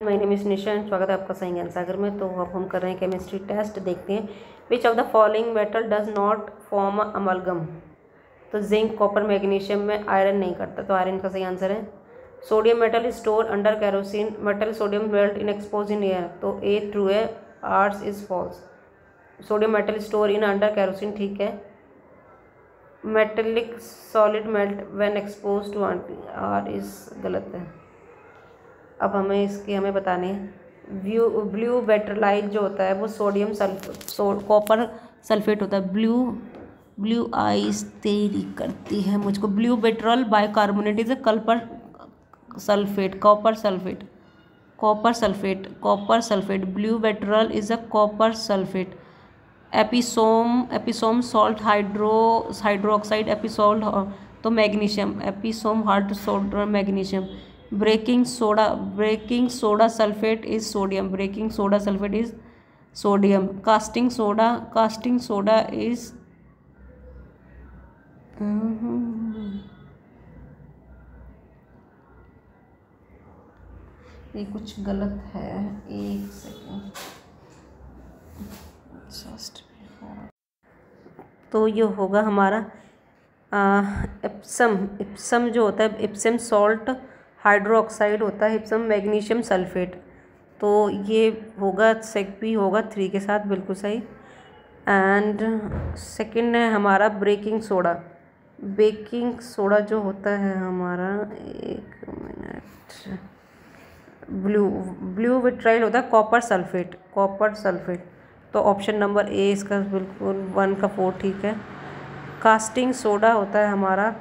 My name is निशान, स्वागत है आपका सही ज्ञान सागर में। तो अब हम कर रहे हैं केमिस्ट्री टेस्ट। देखते हैं which of the following metal does not form amalgam. तो जिंक, कॉपर, मैग्नीशियम में आयरन नहीं करता, तो आयरन का सही आंसर है। Sodium metal is store under kerosene metal, sodium melt in expose in air, तो ए ट्रू है, R's is false. Sodium metal store in under kerosene, ठीक है। Metallic solid melt when expose to R is गलत है। अब हमें बताने हैं ब्लू बेट्रलाइट जो होता है वो सोडियम कॉपर सल्फेट होता है। ब्लू आइस तेरी करती है मुझको। Blue vitriol bicarbonate is a copper sulphate. Blue vitriol is a copper sulphate. Epsom salt hydroxide epsom salt, तो magnesium, epsom hard salt magnesium. Breaking soda sulphate is sodium. Casting soda is ये कुछ गलत है, एक सेकेंड। तो ये होगा हमारा इप्सम जो होता है, इप्सम सॉल्ट हाइड्रोक्साइड होता है, इप्सम मैग्नीशियम सल्फेट। तो ये होगा सेक भी होगा 3 के साथ, बिल्कुल सही। एंड सेकंड है हमारा बेकिंग सोडा जो होता है हमारा, एक मिनट, ब्लू विट्राइल होता है कॉपर सल्फेट। तो ऑप्शन नंबर ए इसका बिल्कुल 1 का 4 ठीक है। कास्टिंग सोडा होता है हमारा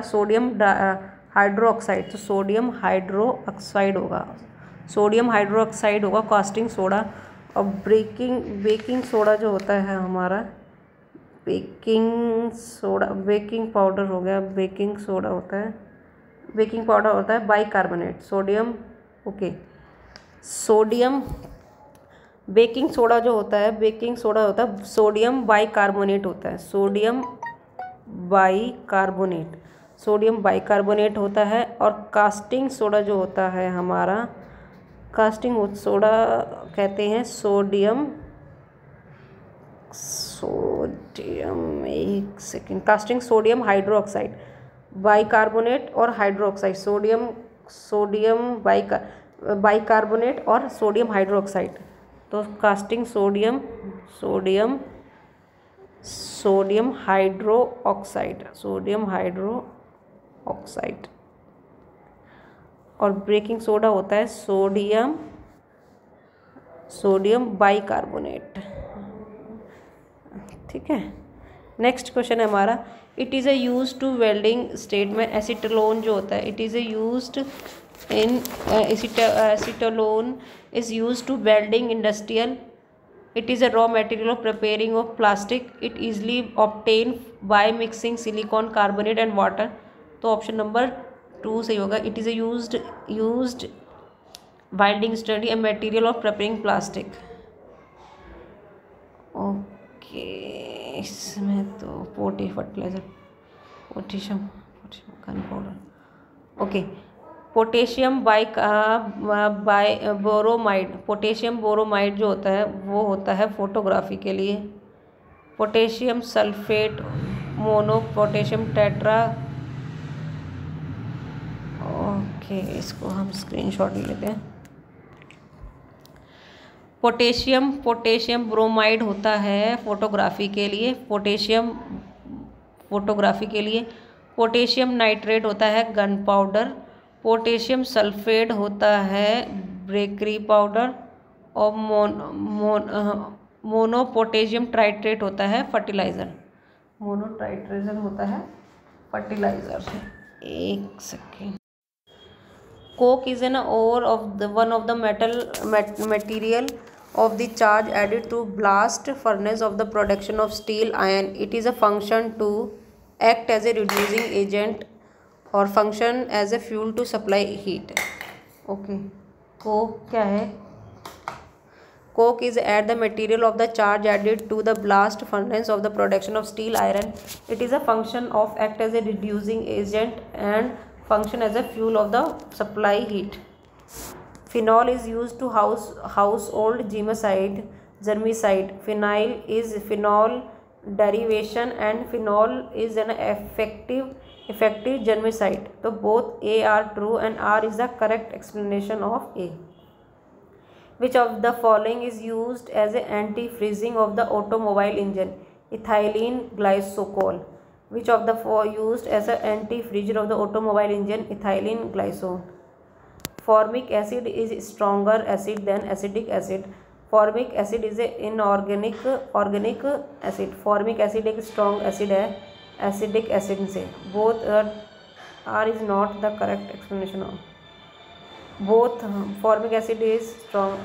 सोडियम हाइड्रोक्साइड, तो सोडियम हाइड्रोक्साइड होगा कास्टिंग सोडा। और बेकिंग सोडा जो होता है हमारा, बेकिंग पाउडर हो गया, बेकिंग पाउडर होता है बाइकार्बोनेट, बेकिंग सोडा होता है सोडियम बाइकार्बोनेट होता है। और कास्टिंग सोडा जो होता है हमारा, कास्टिंग सोडा कहते हैं कास्टिंग सोडियम हाइड्रोक्साइड, बाइकार्बोनेट और हाइड्रोक्साइड, सोडियम बाइकार्बोनेट और सोडियम हाइड्रोक्साइड। तो कास्टिंग सोडियम हाइड्रोक्साइड। और ब्रेकिंग सोडा होता है सोडियम बाइकार्बोनेट, ठीक है। नेक्स्ट क्वेश्चन है हमारा, it is used to welding state में एसीटोलोन जो होता है, acetylene is used to welding industrial. It is a raw material of preparing of plastic. It easily obtained by mixing silicon carbonate and water. तो option number 2 सही होगा। It is a used welding industry a material of preparing plastic. Okay, इसमें तो potassium powder, okay. Potassium बोरोमाइड जो होता है वो होता है फोटोग्राफी के लिए। Potassium sulphate, potassium tetra, okay, इसको हम स्क्रीनशॉट ले लेते हैं। पोटेशियम ब्रोमाइड होता है फोटोग्राफी के लिए, पोटेशियम नाइट्रेट होता है गन पाउडर, पोटेशियम सल्फेट होता है बेकरी पाउडर, और मोनोपोटेशियम ट्राइट्रेट होता है फर्टिलाइज़र। एक second. Coke is an or of one of the material of the charge added to blast furnace of the production of steel iron. It is a function to act as a reducing agent or function as a fuel to supply heat. Okay, coke क्या है? Coke is add the material of the charge added to the blast furnace of the production of steel iron. It is a function of act as a reducing agent and function as a fuel of the supply heat. Phenol is used to household germicide. Phenyl is phenol derivation and phenol is an effective germicide. So both A are true and R is the correct explanation of A. Which of the following is used as an anti-freezing of the automobile engine? Ethylene glycol. Which of the four used as an anti-freezer of the automobile engine? Ethylene glycol. Formic acid is stronger acid than acetic acid. Formic acid is an inorganic acid. Formic acid एक strong acid है acidic acid से. Both R is not the correct explanation of. Both formic acid is strong.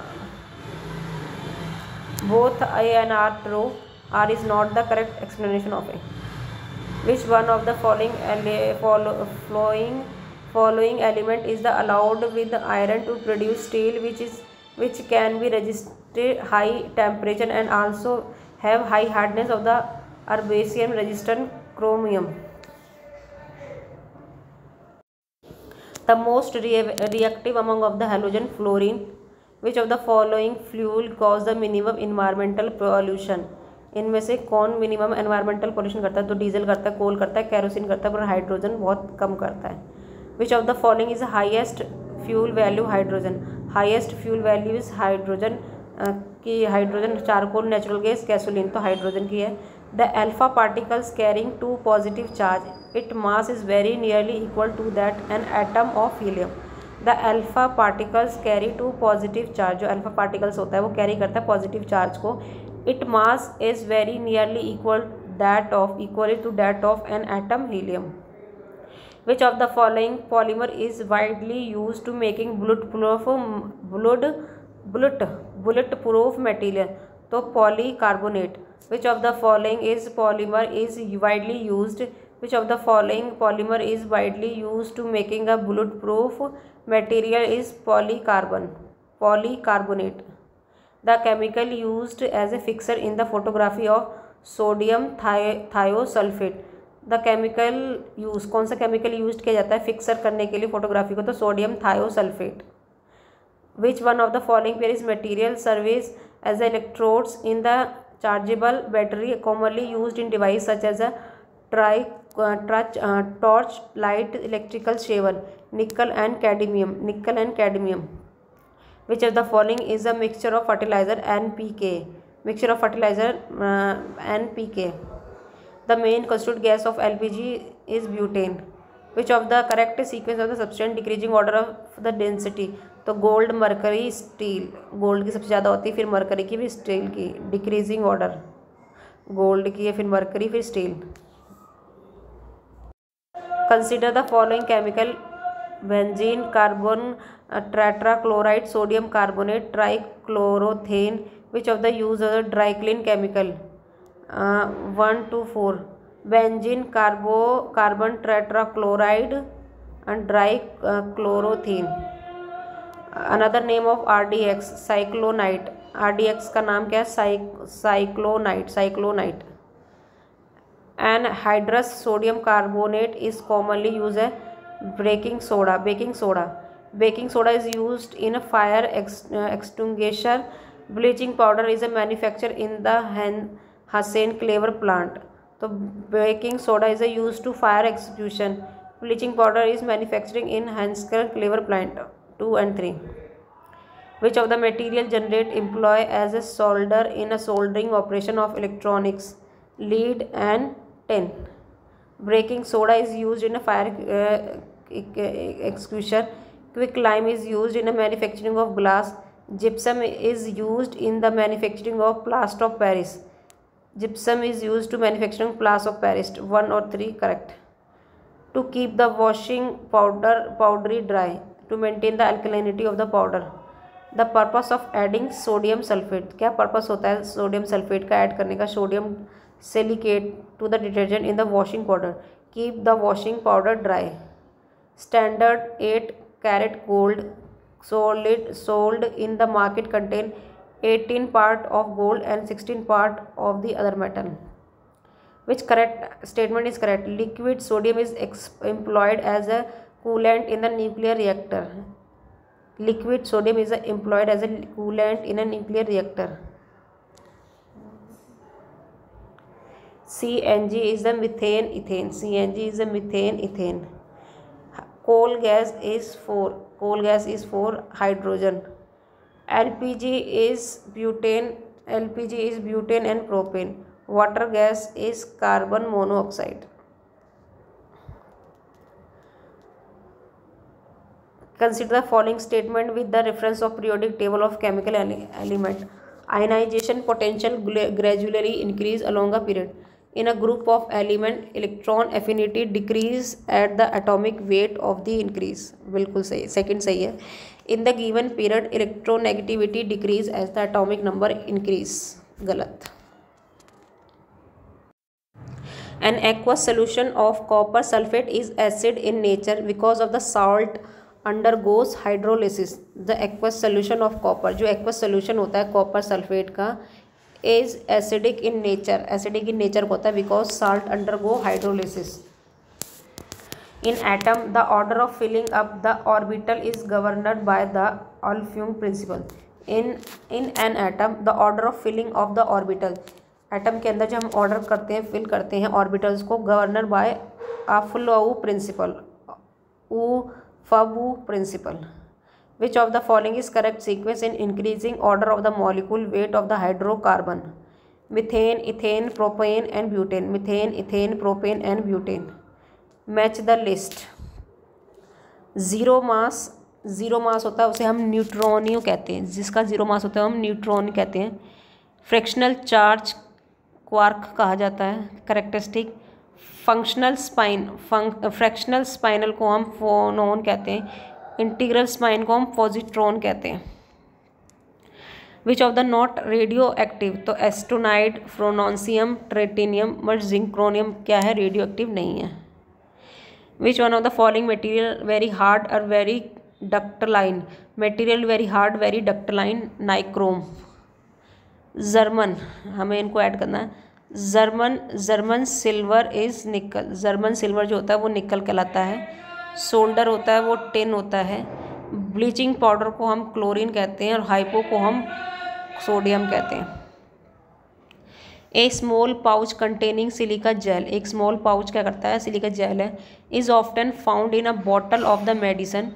Both A and R true. R is not the correct explanation of A. Which one of the following element is the allowed with iron to produce steel which can be resisted high temperature and also have high hardness of the herbaceous resistant chromium? The most reactive among of the halogen, fluorine. Which of the following fuel cause the minimum environmental pollution? इनमें से कौन minimum environmental pollution करता है? तो diesel करता है, कोल करता है, केरोसिन करता है, पर हाइड्रोजन बहुत कम करता है. Which of the following is highest fuel value? Hydrogen. Highest fuel value is hydrogen की hydrogen, charcoal, natural gas, gasoline, तो हाइड्रोजन की है. The alpha particles carrying 2 positive charge, it mass is very nearly equal to that an atom of helium. The alpha particles carry 2 positive charge, जो alpha particles होता है वो carry करता है positive charge को. It mass is very nearly equal to that of an atom helium. Which of the following polymer is widely use to making bullet proof material? तो polycarbonate. Which of the following is polymer is widely used? Which of the following polymer is widely use to making a bullet proof material is polycarbonate. The chemical used as a fixer in the photography of sodium thiosulfate. The chemical use, कौन सा chemical used किया जाता है fixer करने के लिए photography को? तो sodium thiosulphate. Which one of the following pair is material serves as electrodes in the chargeable battery commonly used in device such as a torch light, electrical shaver? Nickel and cadmium. Which of the following is a mixture of fertilizer NPK? Mixture of fertilizer NPK. The main constituent gas of LPG is butane. Which of the correct sequence of the substance decreasing order of the density? तो gold, mercury, steel. Gold की सबसे ज़्यादा होती है, फिर mercury की, फिर steel की. डिक्रीजिंग ऑर्डर गोल्ड की है, फिर मरकरी, फिर steel. Consider the following chemical: benzene, carbon tetrachloride, sodium carbonate, trichloroethane. Which of the use of the dry clean chemical? 1 to 4. Benzene, carbon tetrachloride and trichloroethane. Another name of RDX, cyclonite. RDX का नाम क्या है? Cyclonite. Anhydrous sodium carbonate is commonly used as baking soda. Baking soda is used in a fire extinguisher. Bleaching powder is manufactured in the Hassan Clever plant. So baking soda is used to fire extinguishing. Bleaching powder is manufacturing in Hassan Clever plant. 2 and 3. Which of the material generate employ as a solder in a soldering operation of electronics? Lead and tin. Baking soda is used in a fire extinguisher. Quicklime is used in the manufacturing of glass. Gypsum is used in the manufacturing of plaster of Paris. Gypsum is used to manufacturing plaster of Paris. 1 or 3 correct. To keep the washing powdery dry. To maintain the alkalinity of the powder. The purpose of adding sodium sulfate. क्या purpose होता है sodium sulphate का add करने का? Sodium silicate to the detergent in the washing powder. Keep the washing powder dry. Standard 8 karat gold sold in the market contain 18 part of gold and 16 part of the other metal. Which correct statement is correct? Liquid sodium is employed as a coolant in the nuclear reactor? Liquid sodium is employed as a coolant in a nuclear reactor. CNG is the methane ethane. CNG is the methane ethane. Coal gas is for hydrogen. LPG is butane. LPG is butane and propane. Water gas is carbon monoxide. Consider the following statement with the reference of periodic table of chemical element. Ionization potential gradually increase along a period. In a group of element, electron affinity decrease at the atomic weight of the increase. बिल्कुल सही, second सही है. In the given period, electronegativity decrease as the atomic number increase. गलत. An aqueous solution of copper sulfate is acid in nature because of the salt undergoes hydrolysis. The aqueous solution of copper, जो aqueous solution होता है copper sulfate का, is acidic in nature. Acidic in nature होता है because salt undergo hydrolysis. In atom, the order of filling up the orbital is governed by the Olfung principle. In an atom, the order of filling of the orbital. Atom के अंदर जो हम order करते हैं, fill करते हैं orbitals को, governed by Aufbau principle, Aufbau principle. Which of the following is correct sequence in increasing order of the molecule weight of the hydrocarbon? Methane, ethane, propane and butane. Methane, ethane, propane and butane. Match the list. Zero mass होता है, उसे हम न्यूट्रॉनियो कहते हैं. जिसका zero mass होता है हम न्यूट्रॉन कहते हैं. फ्रैक्शनल चार्ज क्वार्क कहा जाता है. Characteristic. Functional spine, fractional spinal को हम फोनोन कहते हैं. इंटीग्रल स्पाइन को हम पॉजिट्रॉन कहते हैं. Which of the not radio active? तो एस्टोनाइड, फ्रोनोन्सियम, ट्रेटिनियम, बट जिंक्रोनियम क्या है? रेडियो एक्टिव नहीं है. Which one of the following material very hard और very ductile? Material very hard, very ductile, nichrome. German, हमें इनको ऐड करना है. German silver is nickel. German silver जो होता है वो निकल कहलाता है. सोल्डर होता है वो टिन होता है. ब्लीचिंग पाउडर को हम क्लोरीन कहते हैं और हाइपो को हम सोडियम कहते हैं. A small pouch containing silica gel. एक स्मॉल पाउच क्या करता है? सिलिका जेल है. Is often found in a bottle of the medicine.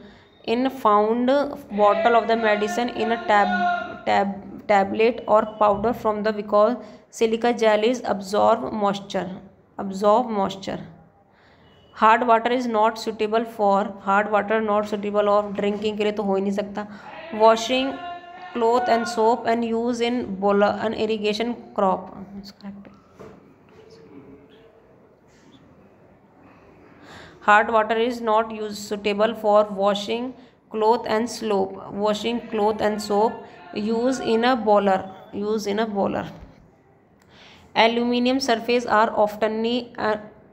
In found bottle of the medicine in a tablet or powder from the because silica gel is absorb moisture. Hard water is not suitable of drinking के लिए तो हो ही नहीं सकता. Washing cloth and soap and use in boiler and irrigation crop. Hard water is not suitable for washing cloth and soap. Use in a boiler. Aluminium surface are often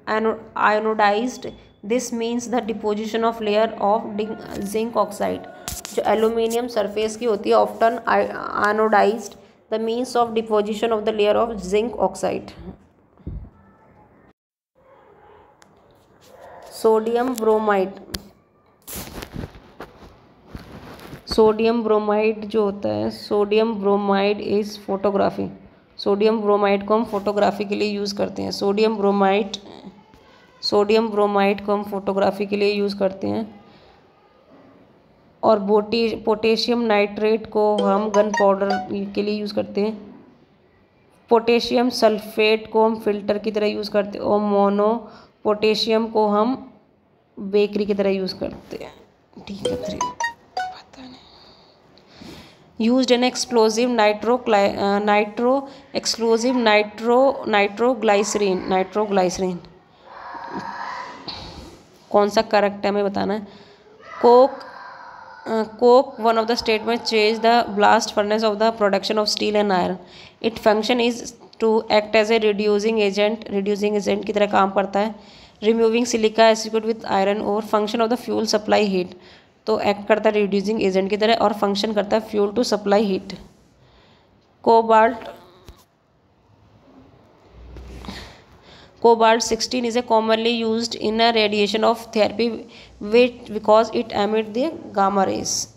ionized. This means the deposition of layer of zinc oxide. जो aluminium surface की होती है often ionized, the means of deposition of the layer of zinc oxide. Sodium bromide जो होता है, sodium bromide is photography. Sodium bromide को हम photography के लिए यूज़ करते हैं. सोडियम ब्रोमाइड को हम फोटोग्राफी के लिए यूज़ करते हैं. और पोटेशियम नाइट्रेट को हम गन पाउडर के लिए यूज़ करते हैं. पोटेशियम सल्फेट को हम फिल्टर की तरह यूज़ करते हैं. और मोनो पोटेशियम को हम बेकरी की तरह यूज़ करते हैं. ठीक है, पता नहीं. Used in explosive nitroglycerine. कौन सा करेक्ट है हमें बताना है. Coke one of the statement change the blast furnace of the production of steel and iron. It function is to act as a reducing agent की तरह काम करता है. Removing silica acid with iron और function of the fuel supply heat. तो act करता है reducing agent की तरह और फंक्शन करता है fuel to supply heat. Cobalt-60 is a commonly used in a radiation of therapy because it emits the gamma rays.